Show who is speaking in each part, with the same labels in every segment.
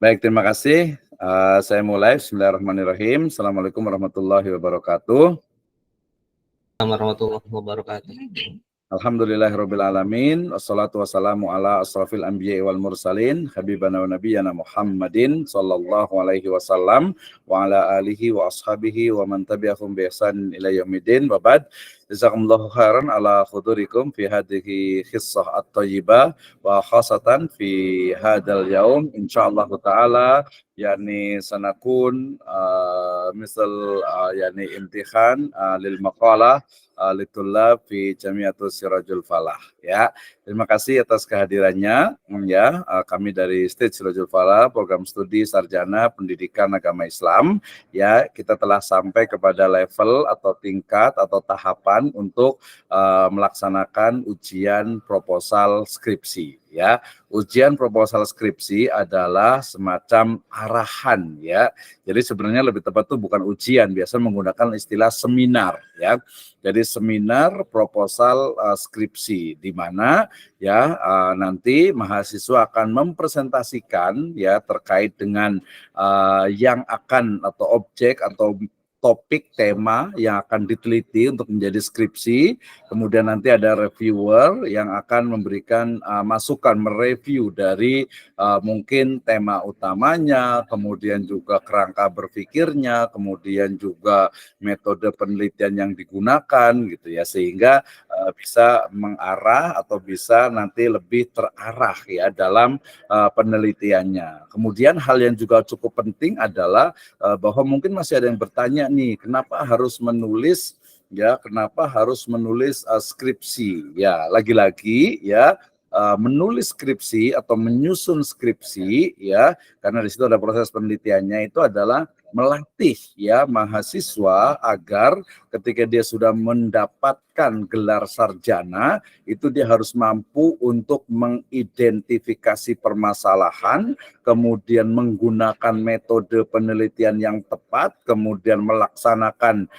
Speaker 1: Baik, terima kasih. Saya mulai. Bismillahirrahmanirrahim. Assalamualaikum warahmatullahi wabarakatuh.
Speaker 2: Warahmatullahi wabarakatuh.
Speaker 1: Alhamdulillahirabbil alamin. Wassalatu wassalamu ala asrofil anbiya'i wal mursalin habibana wa nabiyyana Muhammadin sallallahu alaihi wasallam wa ala alihi wa ashabihi wa man tabi'ahum bi ihsan ila yaumidin. Wa ba'd. Jazakumullahu khairan ala khudurikum fi hadhihi khissah at-thayyibah wa khasatan fi hadzal yaum insyaallah taala yani sanakun misal yani imtihan lil maqalah litulab fi Jamiatus Sirajul Falah ya. Terima kasih atas kehadirannya ya. Kami dari Stage Sirajul Falah program studi sarjana pendidikan agama Islam ya, kita telah sampai kepada level atau tingkat atau tahapan untuk melaksanakan ujian proposal skripsi ya. Ujian proposal skripsi adalah semacam arahan ya. Jadi sebenarnya lebih tepat itu bukan ujian, biasa menggunakan istilah seminar ya. Jadi seminar proposal skripsi di mana ya nanti mahasiswa akan mempresentasikan ya terkait dengan yang akan atau objek atau topik tema yang akan diteliti untuk menjadi skripsi. Kemudian nanti ada reviewer yang akan memberikan masukan, mereview dari mungkin tema utamanya, kemudian juga kerangka berpikirnya, kemudian juga metode penelitian yang digunakan gitu ya, sehingga bisa mengarah atau bisa nanti lebih terarah ya dalam penelitiannya. Kemudian hal yang juga cukup penting adalah bahwa mungkin masih ada yang bertanya nih, kenapa harus menulis ya, kenapa harus menulis skripsi ya. Lagi-lagi ya, menulis skripsi atau menyusun skripsi ya, karena di situ ada proses penelitiannya, itu adalah melatih ya mahasiswa agar ketika dia sudah mendapatkan gelar sarjana itu dia harus mampu untuk mengidentifikasi permasalahan, kemudian menggunakan metode penelitian yang tepat, kemudian melaksanakan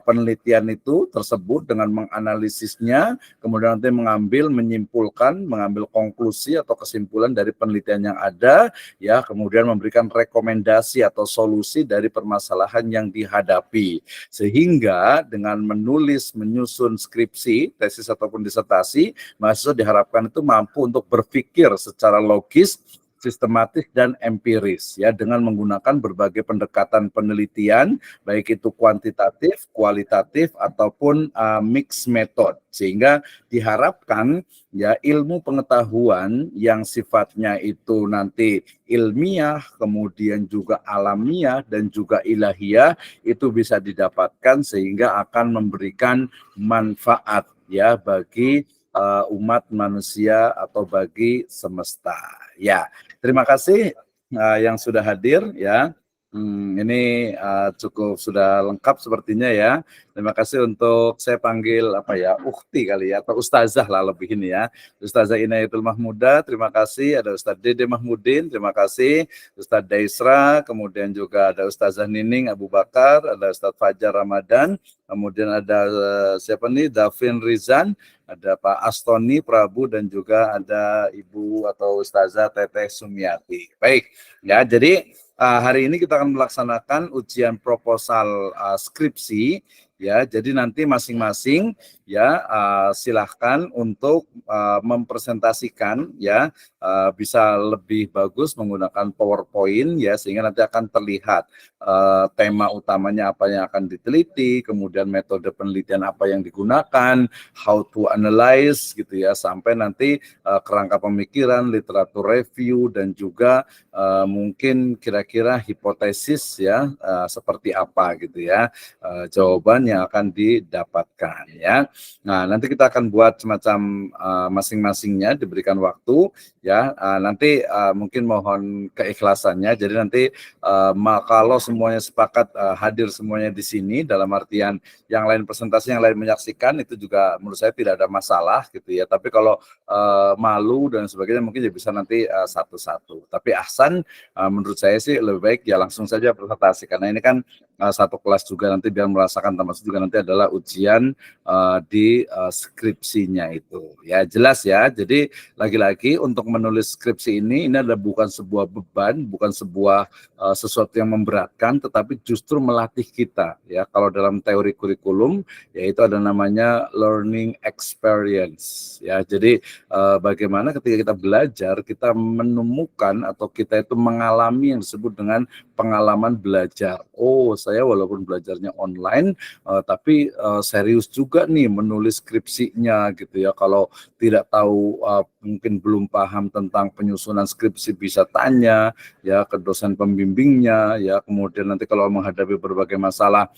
Speaker 1: penelitian itu tersebut dengan menganalisisnya, kemudian nanti menyimpulkan, mengambil konklusi atau kesimpulan dari penelitian yang ada, ya, kemudian memberikan rekomendasi atau solusi dari permasalahan yang dihadapi. Sehingga dengan menyusun skripsi, tesis ataupun disertasi, mahasiswa diharapkan itu mampu untuk berpikir secara logis, sistematis dan empiris ya, dengan menggunakan berbagai pendekatan penelitian baik itu kuantitatif, kualitatif ataupun mix method, sehingga diharapkan ya ilmu pengetahuan yang sifatnya itu nanti ilmiah, kemudian juga alamiah dan juga ilahiyah itu bisa didapatkan sehingga akan memberikan manfaat ya bagi umat manusia atau bagi semesta. Ya, terima kasih yang sudah hadir ya. Ini cukup sudah lengkap sepertinya ya. Terima kasih untuk saya panggil apa ya, Ukhti kali ya, atau Ustazah lah lebih ini ya. Ustazah Inayatul Mahmuda, terima kasih. Ada Ustadz Dede Mahmudin, terima kasih. Ustadz Daisra, kemudian juga ada Ustazah Nining Abu Bakar, ada Ustadz Fajar Ramadan, kemudian ada siapa nih, Davin Rizan, ada Pak Astoni Prabu, dan juga ada Ibu atau Ustazah Teteh Sumiati. Baik, ya jadi hari ini kita akan melaksanakan ujian proposal skripsi ya. Jadi nanti masing-masing ya silahkan untuk mempresentasikan ya, bisa lebih bagus menggunakan PowerPoint ya, sehingga nanti akan terlihat tema utamanya apa yang akan diteliti, kemudian metode penelitian apa yang digunakan, how to analyze gitu ya, sampai nanti kerangka pemikiran, literatur review, dan juga mungkin kira-kira hipotesis ya, seperti apa gitu ya, jawaban yang akan didapatkan ya. Nah, nanti kita akan buat semacam masing-masingnya diberikan waktu ya. Nanti mungkin mohon keikhlasannya. Jadi nanti kalau semuanya sepakat hadir semuanya di sini, dalam artian yang lain presentasi, yang lain menyaksikan, itu juga menurut saya tidak ada masalah gitu ya. Tapi kalau malu dan sebagainya mungkin ya bisa nanti satu-satu. Tapi ahsan menurut saya sih lebih baik ya langsung saja presentasi, karena ini kan satu kelas juga nanti biar merasakan, termasuk juga nanti adalah ujian di skripsinya itu. Ya jelas ya. Jadi lagi-lagi untuk menulis skripsi ini adalah bukan sebuah beban, bukan sebuah sesuatu yang memberatkan, tetapi justru melatih kita. Ya kalau dalam teori kurikulum, yaitu ada namanya learning experience. Ya jadi bagaimana ketika kita belajar, kita menemukan atau kita itu mengalami yang disebut dengan pengalaman belajar. Oh, saya walaupun belajarnya online, tapi serius juga nih menulis skripsinya gitu ya. Kalau tidak tahu, mungkin belum paham tentang penyusunan skripsi, bisa tanya ya ke dosen pembimbingnya ya. Kemudian nanti kalau menghadapi berbagai masalah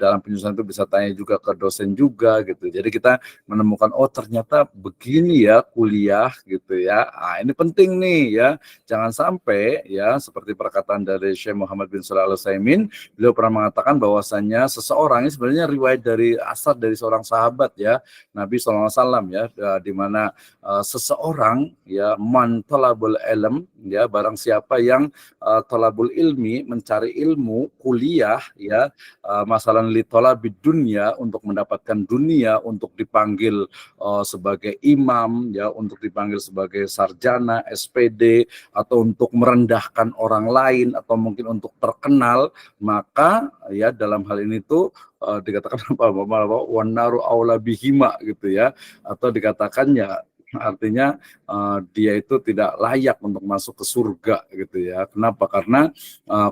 Speaker 1: dalam penyusunan itu bisa tanya juga ke dosen juga gitu. Jadi kita menemukan oh ternyata begini ya kuliah gitu ya. Ini penting nih ya. Jangan sampai ya seperti perkataan dari Syekh Muhammad bin Shalih Al-Utsaimin, beliau pernah mengatakan bahwasannya seseorang ini sebenarnya riwayat dari asal dari seorang sahabat ya, Nabi SAW ya, di mana seseorang ya man talabul ilm ya, barang siapa yang talabul ilmi, mencari ilmu, kuliah ya, masalah li talabid dunya, untuk mendapatkan dunia, untuk dipanggil sebagai imam ya, untuk dipanggil sebagai sarjana, SPD, atau untuk merendahkan orang lain, atau mungkin untuk terkenal, maka ya dalam hal ini tuh dikatakan apa wanaru aula bihima gitu ya, atau dikatakan ya artinya dia itu tidak layak untuk masuk ke surga gitu ya. Kenapa? Karena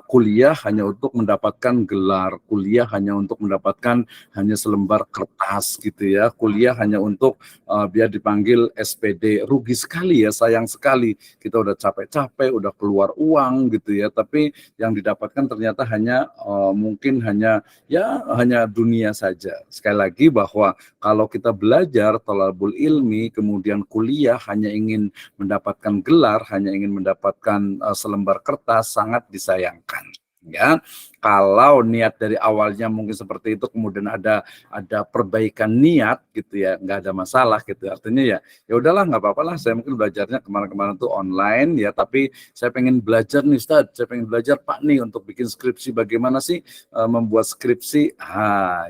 Speaker 1: kuliah hanya untuk mendapatkan gelar, kuliah hanya untuk mendapatkan hanya selembar kertas gitu ya, kuliah hanya untuk biar dipanggil SPD. Rugi sekali ya, sayang sekali. Kita udah capek-capek, udah keluar uang gitu ya, tapi yang didapatkan ternyata hanya mungkin hanya dunia saja. Sekali lagi bahwa kalau kita belajar thalabul ilmi, kemudian kuliah hanya ingin mendapatkan gelar, hanya ingin mendapatkan selembar kertas, sangat disayangkan. Ya, kalau niat dari awalnya mungkin seperti itu, kemudian ada perbaikan niat gitu ya, nggak ada masalah gitu. Artinya ya udahlah, nggak apa-apa lah. Saya mungkin belajarnya kemarin-kemarin tuh online ya, tapi saya pengen belajar nih Ustaz, saya pengen belajar Pak nih untuk bikin skripsi. Bagaimana sih membuat skripsi?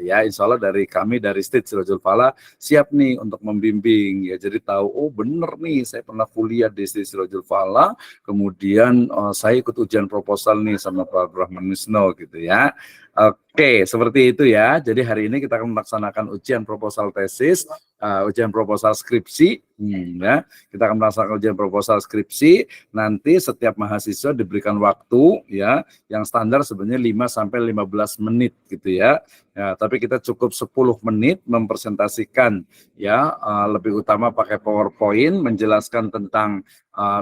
Speaker 1: Ya insya Allah dari kami dari Stage Sirajul Falah siap nih untuk membimbing ya. Jadi tahu oh bener nih, saya pernah kuliah di Stage Sirajul Falah, kemudian saya ikut ujian proposal nih sama Pak Rahman Wisno gitu ya. Oke, seperti itu ya. Jadi hari ini kita akan melaksanakan ujian proposal tesis, ujian proposal skripsi. Ya. Kita akan melaksanakan ujian proposal skripsi. Nanti setiap mahasiswa diberikan waktu ya, yang standar sebenarnya 5 sampai 15 menit gitu ya. Ya, tapi kita cukup 10 menit mempresentasikan ya, lebih utama pakai PowerPoint menjelaskan tentang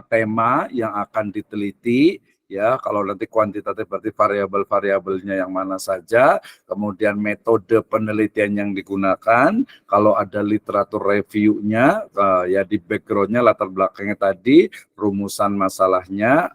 Speaker 1: tema yang akan diteliti. Ya, kalau nanti kuantitatif berarti variabel-variabelnya yang mana saja, kemudian metode penelitian yang digunakan, kalau ada literatur reviewnya, ya di backgroundnya, latar belakangnya tadi, rumusan masalahnya.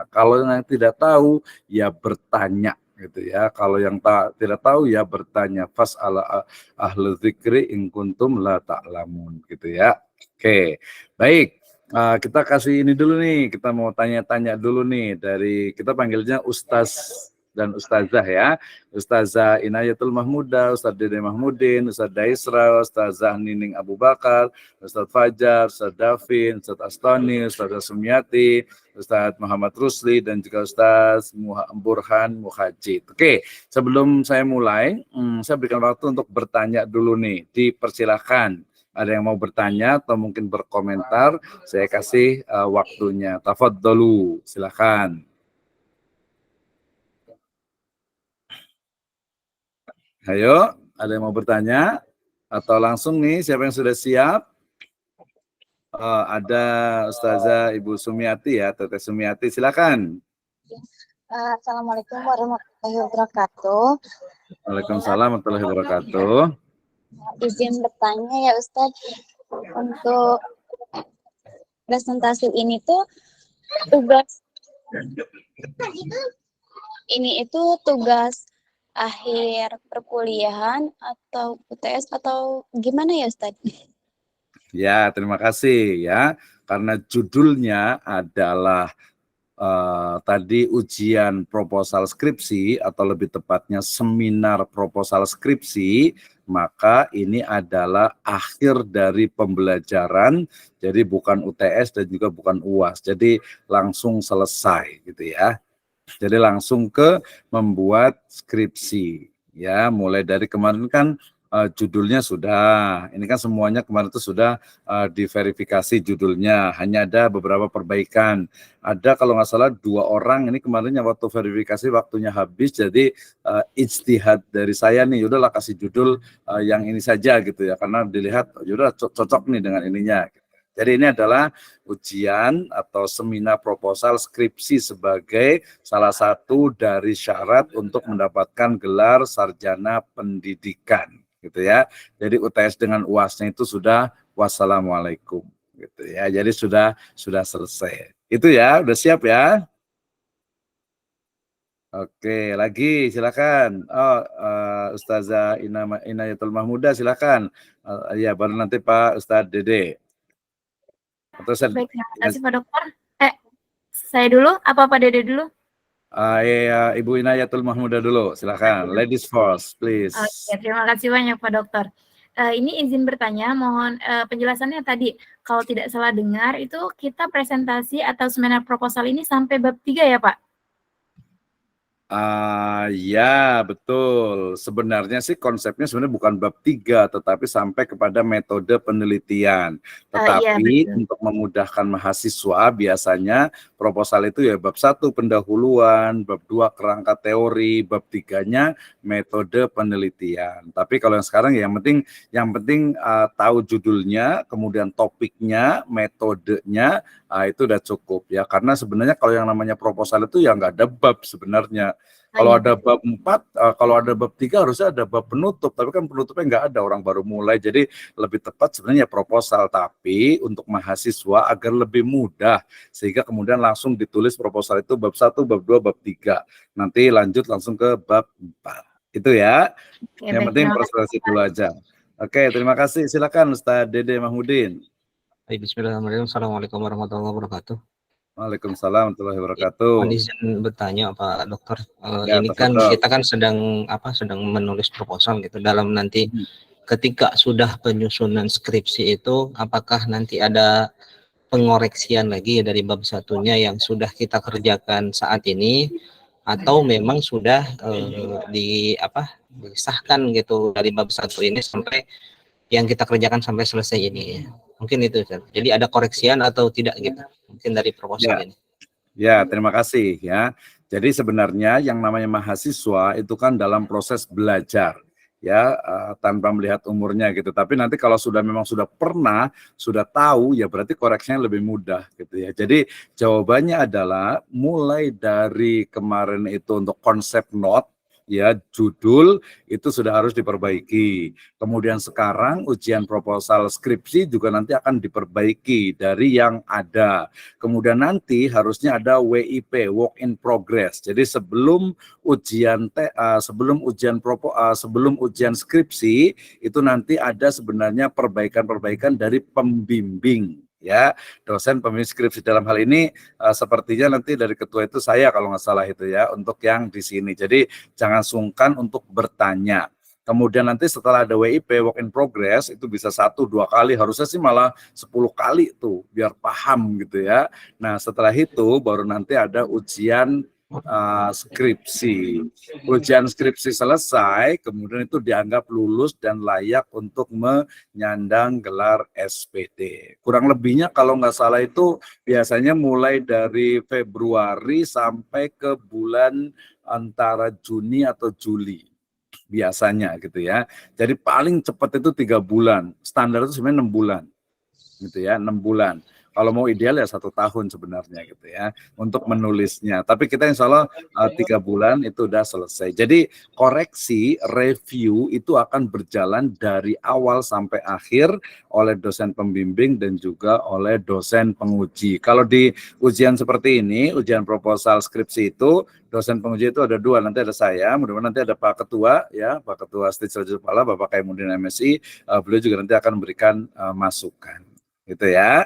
Speaker 1: Kalau yang tidak tahu, ya bertanya gitu ya. Kalau yang tidak tahu ya bertanya. Fas ala ahli dzikri in kuntum la ta'lamun gitu ya. Oke, baik. Kita kasih ini dulu nih, kita mau tanya-tanya dulu nih dari, kita panggilnya Ustaz dan Ustazah ya. Ustazah Inayatul Mahmuda, Ustaz Dede Mahmudin, Ustaz Daisra, Ustazah Nining Abu Bakar, Ustaz Fajar, Ustaz Davin, Ustaz Astoni, Ustaz Sumiati, Ustaz Muhammad Rusli, dan juga Ustaz Burhan Muhajid. Oke, sebelum saya mulai, saya berikan waktu untuk bertanya dulu nih, dipersilahkan. Ada yang mau bertanya atau mungkin berkomentar, saya kasih waktunya. Tafadhalu, silakan. Ayo, ada yang mau bertanya? Atau langsung nih, siapa yang sudah siap? Ada Ustazah Ibu Sumiati ya, Teteh Sumiati, silakan.
Speaker 2: Assalamualaikum warahmatullahi wabarakatuh.
Speaker 1: Waalaikumsalam warahmatullahi wabarakatuh.
Speaker 2: Izin bertanya ya Ustadz, untuk presentasi ini tuh tugas akhir perkuliahan atau UTS atau gimana ya Ustadz?
Speaker 1: Ya, terima kasih ya. Karena judulnya adalah tadi ujian proposal skripsi atau lebih tepatnya seminar proposal skripsi, maka ini adalah akhir dari pembelajaran, jadi bukan UTS dan juga bukan UAS, jadi langsung selesai gitu ya. Jadi langsung ke membuat skripsi ya, mulai dari kemarin kan judulnya sudah, ini kan semuanya kemarin itu sudah diverifikasi judulnya, hanya ada beberapa perbaikan. Ada kalau nggak salah 2 orang, ini kemarin yang waktu verifikasi waktunya habis, jadi ijtihad dari saya nih, udahlah kasih judul yang ini saja gitu ya, karena dilihat yaudah cocok nih dengan ininya. Jadi ini adalah ujian atau seminar proposal skripsi sebagai salah satu dari syarat untuk mendapatkan gelar sarjana pendidikan gitu ya. Jadi UTS dengan UASnya itu sudah wassalamualaikum gitu ya. Jadi sudah selesai. Itu ya, udah siap ya? Oke, lagi silakan. Oh, Ustazah Inayatul Mahmuda silakan. Ya, baru nanti Pak Ustadz Dede.
Speaker 3: Baik, terima kasih Pak Dokter. Saya dulu, apa Pak Dede dulu?
Speaker 1: Ibu Inayatul Mahmuda dulu, silakan. Ladies first, please.
Speaker 3: Oke, terima kasih banyak Pak Dokter. Ini izin bertanya, mohon penjelasannya tadi. Kalau tidak salah dengar, itu kita presentasi atau seminar proposal ini sampai bab 3 ya Pak?
Speaker 1: Ya, betul. Sebenarnya sih konsepnya sebenarnya bukan bab 3, tetapi sampai kepada metode penelitian. Tetapi
Speaker 3: Iya,
Speaker 1: untuk memudahkan mahasiswa, biasanya proposal itu ya bab 1 pendahuluan, bab 2 kerangka teori, bab 3-nya metode penelitian. Tapi kalau yang sekarang ya yang penting tahu judulnya, kemudian topiknya, metodenya, itu udah cukup ya. Karena sebenarnya kalau yang namanya proposal itu ya nggak ada bab sebenarnya. Kalau ada bab 4, kalau ada bab 3 harusnya ada bab penutup, tapi kan penutupnya nggak ada, orang baru mulai. Jadi lebih tepat sebenarnya proposal, tapi untuk mahasiswa agar lebih mudah, sehingga kemudian langsung ditulis proposal itu bab 1, bab 2, bab 3. Nanti lanjut langsung ke bab 4. Itu ya.
Speaker 3: Oke,
Speaker 1: Yang
Speaker 3: baik,
Speaker 1: penting presentasi dulu aja. Oke, terima kasih. Silakan Ustaz Dede Mahmudin.
Speaker 4: Bismillahirrahmanirrahim. Assalamualaikum warahmatullahi wabarakatuh.
Speaker 1: Waalaikumsalam warahmatullahi wabarakatuh.
Speaker 4: Mohon izin bertanya Pak Dokter.
Speaker 1: Ya,
Speaker 4: ini kan
Speaker 1: tafadhol.
Speaker 4: kita kan sedang menulis proposal gitu. Dalam nanti ketika sudah penyusunan skripsi itu, apakah nanti ada pengoreksian lagi dari bab satunya yang sudah kita kerjakan saat ini, atau memang sudah disahkan gitu dari bab 1 ini sampai yang kita kerjakan sampai selesai ini? Mungkin itu, jadi ada koreksian atau tidak gitu, mungkin dari proposal ini.
Speaker 1: Ya, terima kasih ya. Jadi sebenarnya yang namanya mahasiswa itu kan dalam proses belajar ya, tanpa melihat umurnya gitu. Tapi nanti kalau memang sudah pernah, sudah tahu, ya berarti koreksinya lebih mudah gitu ya. Jadi jawabannya adalah mulai dari kemarin itu untuk konsep note, ya judul itu sudah harus diperbaiki. Kemudian sekarang ujian proposal skripsi juga nanti akan diperbaiki dari yang ada. Kemudian nanti harusnya ada WIP, work in progress. Jadi sebelum ujian skripsi itu nanti ada sebenarnya perbaikan-perbaikan dari pembimbing. Ya, dosen pembimbing skripsi dalam hal ini sepertinya nanti dari ketua itu saya kalau nggak salah itu ya, untuk yang di sini. Jadi jangan sungkan untuk bertanya. Kemudian nanti setelah ada WIP, work in progress, itu bisa 1-2 kali, harusnya sih malah 10 kali tuh, biar paham gitu ya. Nah setelah itu baru nanti ada ujian skripsi. Ujian skripsi selesai, kemudian itu dianggap lulus dan layak untuk menyandang gelar SPD. Kurang lebihnya kalau nggak salah itu biasanya mulai dari Februari sampai ke bulan antara Juni atau Juli biasanya gitu ya. Jadi paling cepat itu 3 bulan, standar itu sebenarnya 6 bulan gitu ya, 6 bulan. Kalau mau ideal ya 1 tahun sebenarnya gitu ya untuk menulisnya. Tapi kita insya Allah 3 bulan itu udah selesai. Jadi koreksi, review itu akan berjalan dari awal sampai akhir oleh dosen pembimbing dan juga oleh dosen penguji. Kalau di ujian seperti ini, ujian proposal skripsi itu, dosen penguji itu ada 2, nanti ada saya, mudah-mudahan nanti ada Pak Ketua ya, Pak Ketua Stage Kepala, Bapak Kaimuddin MSI, beliau juga nanti akan memberikan masukan. Gitu ya.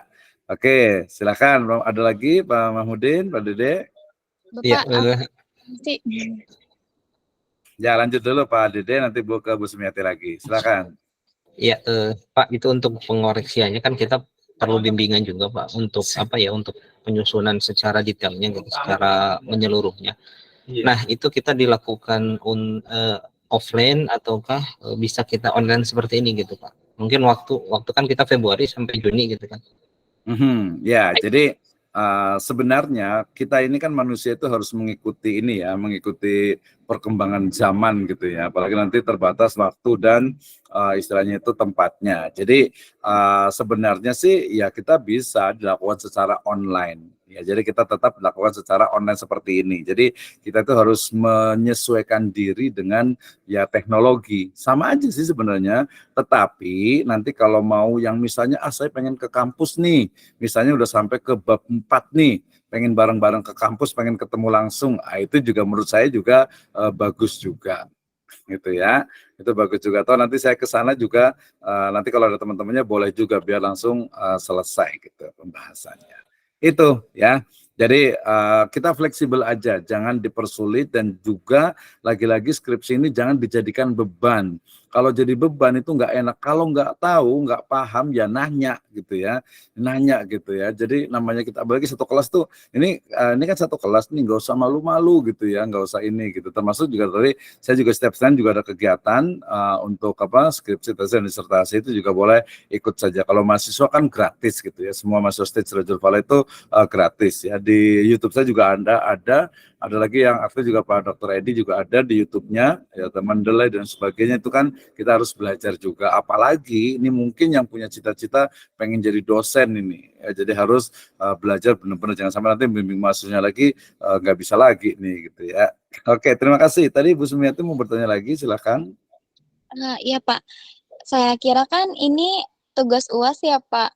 Speaker 1: Oke, silakan. Ada lagi Pak Mahmudin, Pak Dede?
Speaker 4: Iya,
Speaker 2: Bapak, sih.
Speaker 1: Ya, lanjut dulu Pak Dede, nanti Bu ke Bu Sumiati lagi. Silakan.
Speaker 4: iya, Pak, itu untuk pengoreksiannya kan kita perlu bimbingan juga Pak untuk apa ya, untuk penyusunan secara detailnya gitu, secara menyeluruhnya. Nah, itu kita dilakukan offline ataukah bisa kita online seperti ini gitu Pak? Mungkin waktu kan kita Februari sampai Juni gitu kan.
Speaker 1: Ya, jadi sebenarnya kita ini kan manusia itu harus mengikuti ini ya, mengikuti perkembangan zaman gitu ya. Apalagi nanti terbatas waktu dan istilahnya itu tempatnya. Jadi sebenarnya sih ya kita bisa dilakukan secara online. Ya, jadi kita tetap dilakukan secara online seperti ini. Jadi kita itu harus menyesuaikan diri dengan ya teknologi. Sama aja sih sebenarnya. Tetapi nanti kalau mau yang misalnya saya pengen ke kampus nih, misalnya udah sampai ke bab 4 nih, pengen bareng-bareng ke kampus, pengen ketemu langsung, itu juga menurut saya juga bagus juga gitu ya, itu bagus juga. Atau nanti saya ke sana juga, nanti kalau ada teman-temannya boleh juga biar langsung selesai gitu pembahasannya. Itu ya. Jadi kita fleksibel aja, jangan dipersulit, dan juga lagi-lagi skripsi ini jangan dijadikan beban. Kalau jadi beban itu nggak enak. Kalau nggak tahu, nggak paham, ya nanya gitu ya, nanya gitu ya. Jadi namanya kita, apalagi satu kelas tuh, ini kan satu kelas nih, nggak usah malu-malu gitu ya, nggak usah ini gitu. Termasuk juga tadi saya juga setiap Senin juga ada kegiatan untuk skripsi tesis dan disertasi, itu juga boleh ikut saja. Kalau mahasiswa kan gratis gitu ya, semua mahasiswa Stage Rajul Fala itu gratis ya. Di YouTube saya juga ada lagi yang aktif juga Pak Dr. Edi juga ada di YouTube-nya ya, teman Delay dan sebagainya. Itu kan kita harus belajar juga, apalagi ini mungkin yang punya cita-cita pengen jadi dosen ini ya, jadi harus belajar benar-benar, jangan sampai nanti bimbing mahasiswanya lagi nggak bisa lagi nih gitu ya. Oke, terima kasih. Tadi Bu Sumiati mau bertanya lagi, silakan.
Speaker 2: Iya Pak, saya kira kan ini tugas UAS ya Pak.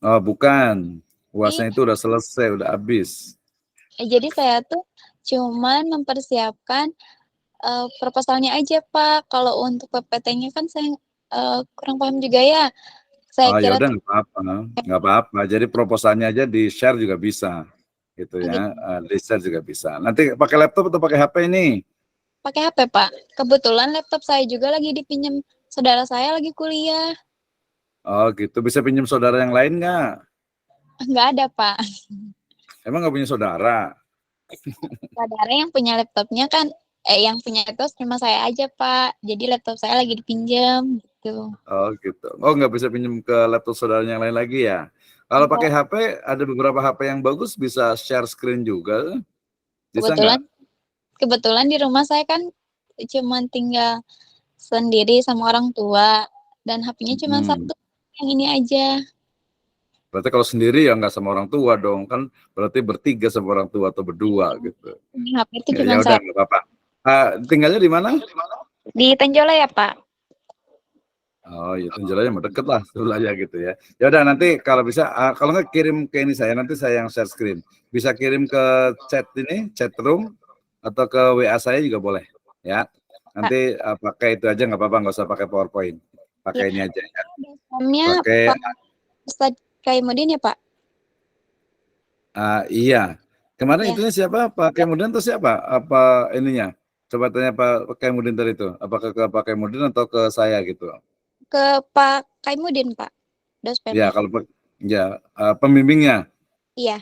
Speaker 1: Oh bukan, UASnya itu udah selesai, udah habis.
Speaker 2: Jadi saya tuh cuman mempersiapkan proposalnya aja Pak. Kalau untuk PPT-nya kan saya kurang paham juga ya. Saya
Speaker 1: Ya
Speaker 2: kira
Speaker 1: udah, nggak apa-apa. Jadi proposalnya aja di share juga bisa, gitu ya. Di share juga bisa. Nanti pakai laptop atau pakai HP ini?
Speaker 2: pakai HP Pak. Kebetulan laptop saya juga lagi dipinjam saudara saya lagi kuliah.
Speaker 1: Oh gitu. Bisa pinjam saudara yang lain nggak?
Speaker 2: Nggak ada Pak.
Speaker 1: Emang nggak punya saudara?
Speaker 2: Saudara yang punya laptopnya kan, yang punya laptop cuma saya aja Pak. Jadi laptop saya lagi dipinjam gitu.
Speaker 1: Oh gitu. Oh nggak bisa pinjam ke laptop saudara yang lain lagi ya? Kalau pakai HP, ada beberapa HP yang bagus bisa share screen juga. Bisa nggak?
Speaker 2: Kebetulan di rumah saya kan cuma tinggal sendiri sama orang tua dan HP-nya cuma satu, yang ini aja.
Speaker 1: Berarti kalau sendiri ya nggak sama orang tua dong, kan berarti bertiga sama orang tua atau berdua gitu.
Speaker 2: HP itu
Speaker 1: Ya,
Speaker 2: cuma
Speaker 1: ya udah
Speaker 2: saya.
Speaker 1: nggak apa-apa. Tinggalnya di mana?
Speaker 2: Di Tenjola ya Pak.
Speaker 1: Oh ya, Tenjolanya mau deket lah, dulu aja gitu ya. Ya udah, nanti kalau bisa, kalau nggak kirim ke ini saya, nanti saya yang share screen. Bisa kirim ke chat ini, chat room, atau ke WA saya juga boleh. Ya, nanti pakai itu aja nggak apa-apa, nggak usah pakai PowerPoint. Pakai ini aja ya. Pakai.
Speaker 2: Pak Ustadz Kaimuddin ya Pak?
Speaker 1: Iya. Kemarin
Speaker 2: Ya.
Speaker 1: itunya siapa? Pak Kaimuddin atau siapa? Apa ininya? Coba tanya Pak Kaimuddin tadi itu. Apakah ke Pak Kaimuddin atau ke saya gitu?
Speaker 2: Ke Pak Kaimuddin Pak,
Speaker 1: Ya,
Speaker 2: dospennya.
Speaker 1: kalau pembimbingnya.
Speaker 2: Iya.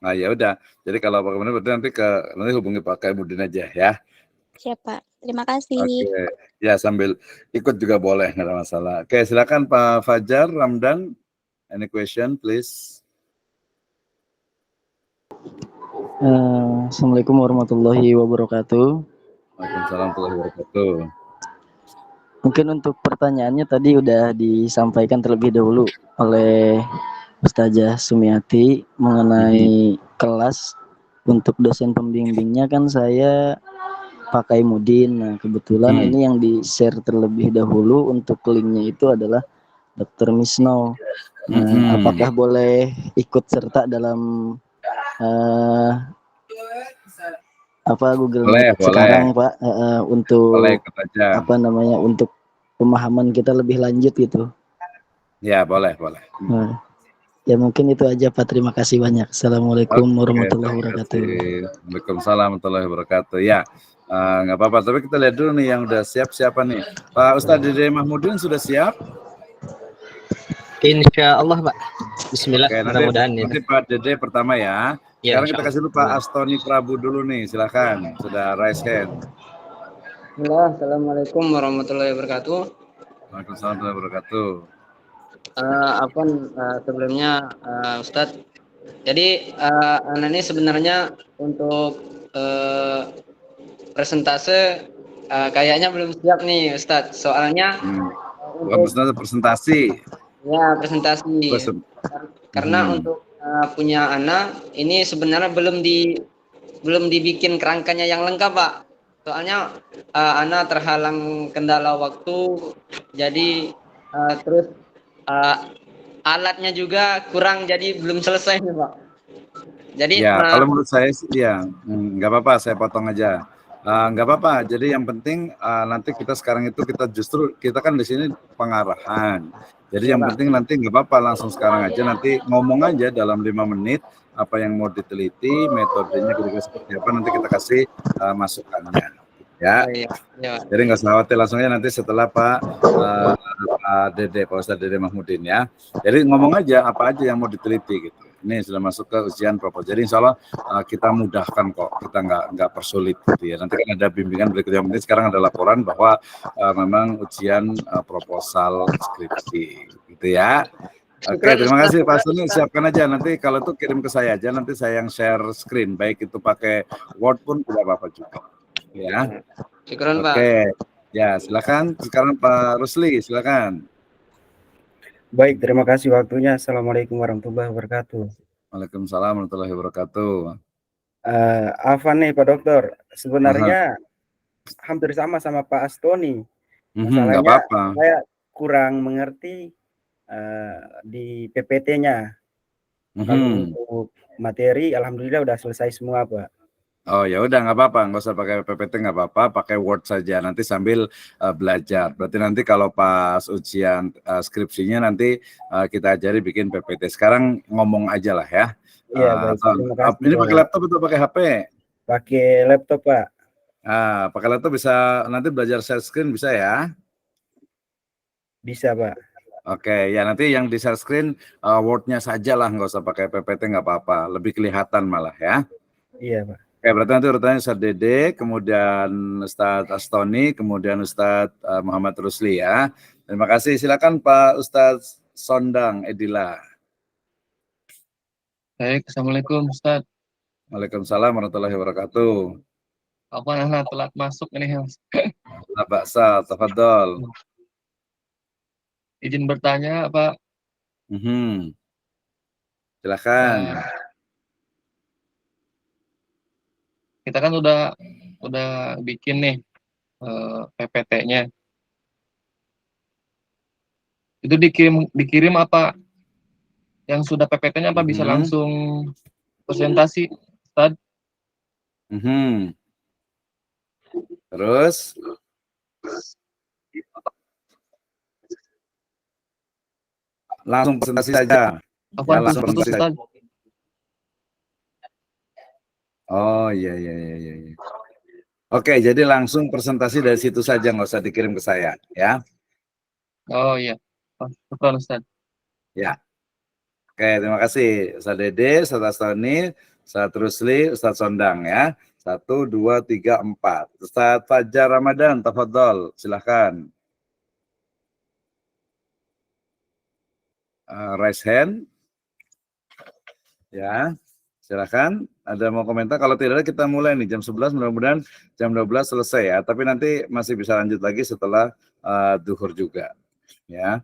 Speaker 1: Nah ya udah. Jadi kalau Pak Kaimuddin berarti nanti hubungi Pak Kaimuddin aja ya.
Speaker 2: Siap Pak. Terima kasih.
Speaker 1: Oke. Ya, sambil ikut juga boleh, nggak ada masalah. Oke, silakan Pak Fajar Ramdan. Any question, please?
Speaker 5: Assalamualaikum warahmatullahi wabarakatuh.
Speaker 1: Waalaikumsalam warahmatullahi wabarakatuh.
Speaker 5: Mungkin untuk pertanyaannya tadi udah disampaikan terlebih dahulu oleh Ustazah Sumiati mengenai kelas. Untuk dosen pembimbingnya kan saya pakai Mudin. Nah, kebetulan ini yang di-share terlebih dahulu untuk linknya itu adalah Dr. Misno. Apakah boleh ikut serta dalam Google Meet sekarang Pak, untuk untuk pemahaman kita lebih lanjut gitu?
Speaker 1: Ya, boleh.
Speaker 5: Ya mungkin itu aja Pak. Terima kasih banyak. Assalamualaikum
Speaker 1: Oke,
Speaker 5: warahmatullahi
Speaker 1: terima
Speaker 5: wabarakatuh.
Speaker 1: kasih. Waalaikumsalam warahmatullahi wabarakatuh. Ya, nggak apa-apa. Tapi kita lihat dulu nih yang udah siap siapa nih. Pak Ustadz Dede Mahmudin sudah siap?
Speaker 4: Insya Allah Pak. Bismillah.
Speaker 1: Oke,
Speaker 4: Mudah-mudahan
Speaker 1: nanti Pak Dede pertama ya.
Speaker 4: Ya,
Speaker 1: Sekarang
Speaker 4: insya
Speaker 1: kita
Speaker 4: Allah.
Speaker 1: kasih dulu Pak Astoni Prabu dulu nih. Silakan. Sudah raise hand.
Speaker 6: Bismillah, Assalamualaikum warahmatullahi wabarakatuh.
Speaker 1: Waalaikumsalam warahmatullahi wabarakatuh.
Speaker 6: Sebelumnya Ustadz, jadi Ana ini sebenarnya untuk presentase kayaknya belum siap nih Ustadz. Soalnya
Speaker 1: Bukan presentasi.
Speaker 6: ya presentasi. Karena
Speaker 1: Hmm.
Speaker 6: untuk punya Ana ini sebenarnya belum dibikin kerangkanya yang lengkap Pak. Soalnya Ana terhalang kendala waktu, jadi terus alatnya juga kurang, jadi belum selesai nih Pak. Jadi
Speaker 1: Ya, kalau menurut saya sih ya nggak apa-apa, saya potong aja. Nggak apa-apa. Jadi yang penting nanti kita sekarang itu kita kan di sini pengarahan. Jadi yang penting nanti nggak apa-apa, langsung sekarang aja, nanti ngomong aja dalam 5 menit apa yang mau diteliti, metodenya kira-kira seperti apa, nanti kita kasih masukannya. Ya, jadi nggak usah khawatir, langsung aja nanti setelah Pak Dede, Pak Ustadz Dede Mahmudin ya. Jadi ngomong aja apa aja yang mau diteliti gitu. Ini sudah masuk ke ujian proposal. Jadi insya Allah kita mudahkan kok, kita nggak persulit gitu ya. Nanti kan ada bimbingan berikutnya. Penting sekarang ada laporan bahwa memang ujian proposal skripsi gitu ya. Oke, terima kasih Pak Suni. Siapkan aja nanti, kalau itu kirim ke saya aja, nanti saya yang share screen, baik itu pakai Word pun tidak apa-apa juga. Ya. Oke. Ya, silakan. Sekarang Pak Rusli, silakan.
Speaker 7: Baik, terima kasih waktunya. Assalamualaikum warahmatullahi wabarakatuh.
Speaker 1: Waalaikumsalam warahmatullahi wabarakatuh.
Speaker 7: Afan nih Pak Dokter, sebenarnya hampir sama Pak Astoni. Masalahnya
Speaker 1: apa-apa.
Speaker 7: saya kurang mengerti di PPT-nya. Kalau untuk materi, alhamdulillah udah selesai semua Pak.
Speaker 1: Oh ya udah, nggak apa-apa, nggak usah pakai PPT, nggak apa-apa, pakai Word saja nanti sambil belajar. Berarti nanti kalau pas ujian skripsinya nanti kita ajari bikin PPT. Sekarang ngomong aja lah ya.
Speaker 7: Iya, baik. Terima kasih.
Speaker 1: Ini pakai laptop atau pakai HP?
Speaker 7: Pakai laptop Pak.
Speaker 1: Pakai laptop bisa nanti belajar share screen bisa ya?
Speaker 7: Bisa Pak.
Speaker 1: Oke, ya nanti yang di share screen Word-nya saja lah, nggak usah pakai PPT, nggak apa-apa, lebih kelihatan malah ya.
Speaker 7: Iya Pak.
Speaker 1: Oke, berarti nanti urutannya Ustadz Dede, kemudian Ustadz Astoni, kemudian Ustadz Muhammad Rusli ya. Terima kasih. Silakan Pak Ustadz Sondang Edila.
Speaker 8: Baik, Assalamualaikum Ustadz.
Speaker 1: Waalaikumsalam warahmatullahi wabarakatuh.
Speaker 8: Apa anak telat masuk ini?
Speaker 1: Pak Baksa, tafadhol.
Speaker 8: Izin bertanya Pak.
Speaker 1: Silakan.
Speaker 8: Kita kan udah bikin nih PPT-nya. Itu dikirim apa? Yang sudah PPT-nya apa bisa langsung presentasi, Ustadz?
Speaker 1: Terus? Langsung presentasi saja.
Speaker 8: Apa
Speaker 1: Ya, langsung presentasi saja.
Speaker 8: Ustadz?
Speaker 1: Oh iya. Oke, jadi langsung presentasi dari situ saja, nggak usah dikirim ke saya, ya.
Speaker 8: Oh iya, betul Ustadz.
Speaker 1: Ya. Oke, terima kasih Ustadz Dede, Ustadz Astoni, Ustadz Rusli, Ustadz Sondang ya. 1, 2, 3, 4. Ustadz Fajar Ramadan, tafadhol, silahkan. Raise hand. Ya. Silakan, ada mau komentar? Kalau tidak ada kita mulai nih jam 11, mudah-mudahan jam 12 selesai ya. Tapi nanti masih bisa lanjut lagi setelah duhur juga. Ya.